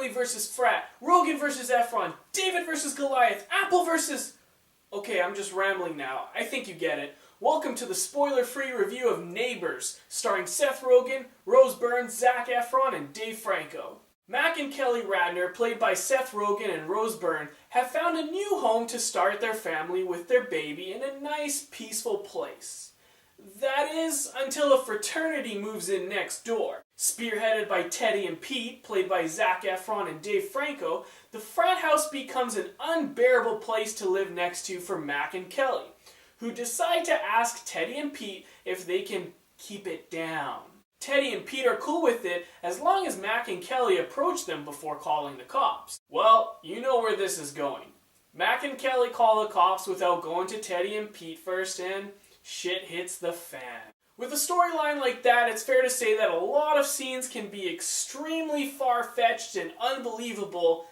fraternity versus frat, Rogen versus Efron, David versus Goliath, Apple versus... Okay, I'm just rambling now. I think you get it. Welcome to the spoiler-free review of Neighbours, starring Seth Rogen, Byrne, Zac Efron, and Dave Franco. Mac and Kelly Radner, played by Seth Rogen and Byrne, have found a new home to start their family with their baby in a nice, peaceful place. That is, until a fraternity moves in next door. Spearheaded by Teddy and Pete, played by Zac Efron and Dave Franco, the frat house becomes an unbearable place to live next to for Mac and Kelly, who decide to ask Teddy and Pete if they can keep it down. Teddy and Pete are cool with it as long as Mac and Kelly approach them before calling the cops. Well, you know where this is going. Mac and Kelly call the cops without going to Teddy and Pete first, and shit hits the fan. With a storyline like that, it's fair to say that a lot of scenes can be extremely far-fetched and unbelievable,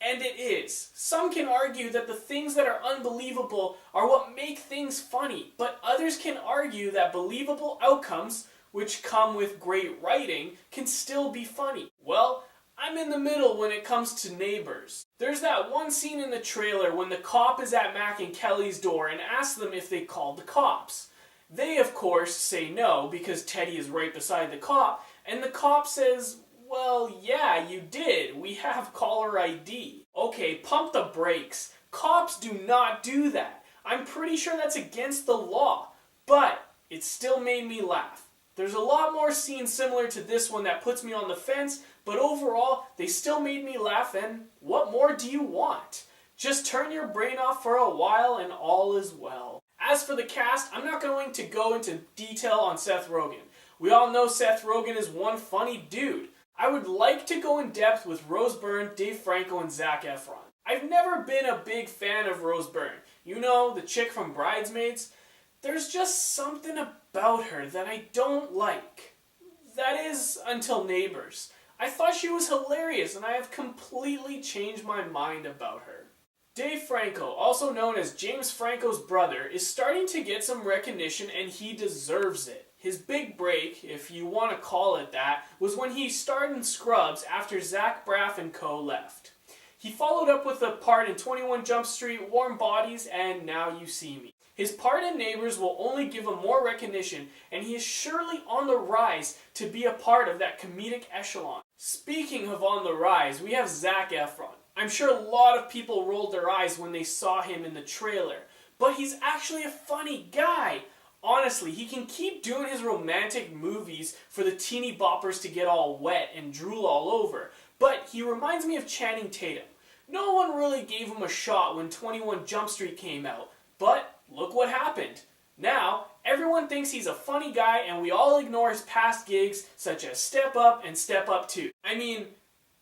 and it is. Some can argue that the things that are unbelievable are what make things funny, but others can argue that believable outcomes, which come with great writing, can still be funny. Well, I'm in the middle when it comes to Neighbours. There's that one scene in the trailer when the cop is at Mac and Kelly's door and asks them if they called the cops. They, of course, say no because Teddy is right beside the cop, and the cop says, "Well, yeah, you did. We have caller ID." Okay, pump the brakes. Cops do not do that. I'm pretty sure that's against the law, but it still made me laugh. There's a lot more scenes similar to this one that puts me on the fence, but overall, they still made me laugh, and what more do you want? Just turn your brain off for a while and all is well. As for the cast, I'm not going to go into detail on Seth Rogen. We all know Seth Rogen is one funny dude. I would like to go in depth with Byrne, Dave Franco, and Zac Efron. I've never been a big fan of Byrne. You know, the chick from Bridesmaids? There's just something about her that I don't like. That is, until Neighbours. I thought she was hilarious, and I have completely changed my mind about her. Dave Franco, also known as James Franco's brother, is starting to get some recognition, and he deserves it. His big break, if you want to call it that, was when he starred in Scrubs after Zach Braff and co. left. He followed up with a part in 21 Jump Street, Warm Bodies, and Now You See Me. His part in Neighbours will only give him more recognition, and he is surely on the rise to be a part of that comedic echelon. Speaking of on the rise, we have Zac Efron. I'm sure a lot of people rolled their eyes when they saw him in the trailer, but he's actually a funny guy. Honestly, he can keep doing his romantic movies for the teeny boppers to get all wet and drool all over, but he reminds me of Channing Tatum. No one really gave him a shot when 21 Jump Street came out, but look what happened. Now, everyone thinks he's a funny guy and we all ignore his past gigs such as Step Up and Step Up 2. I mean,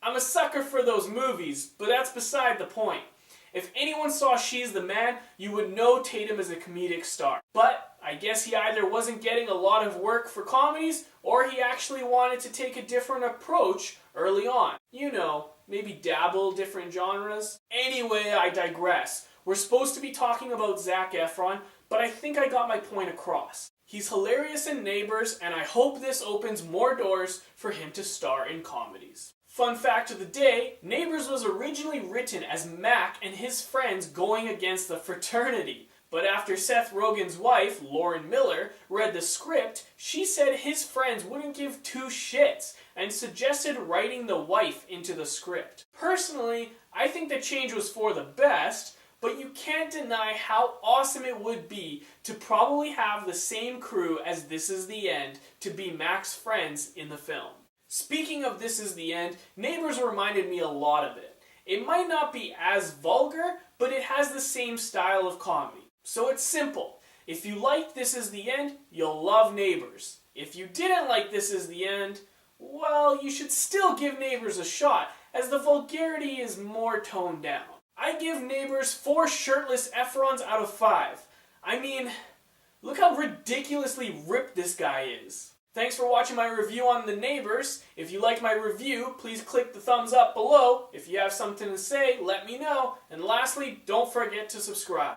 I'm a sucker for those movies, but that's beside the point. If anyone saw She's the Man, you would know Tatum is a comedic star. But I guess he either wasn't getting a lot of work for comedies, or he actually wanted to take a different approach early on. You know, maybe dabble different genres. Anyway, I digress. We're supposed to be talking about Zac Efron, but I think I got my point across. He's hilarious in Neighbours, and I hope this opens more doors for him to star in comedies. Fun fact of the day, Neighbours was originally written as Mac and his friends going against the fraternity. But after Seth Rogen's wife, Lauren Miller, read the script, she said his friends wouldn't give two shits and suggested writing the wife into the script. Personally, I think the change was for the best, but you can't deny how awesome it would be to probably have the same crew as This Is the End to be Mac's friends in the film. Speaking of This Is the End, Neighbours reminded me a lot of it. It might not be as vulgar, but it has the same style of comedy. So it's simple. If you liked This Is the End, you'll love Neighbours. If you didn't like This Is the End, well, you should still give Neighbours a shot, as the vulgarity is more toned down. I give Neighbours 4 shirtless Efrons out of 5. I mean, look how ridiculously ripped this guy is. Thanks for watching my review on The Neighbours. If you liked my review, please click the thumbs up below. If you have something to say, let me know. And lastly, don't forget to subscribe.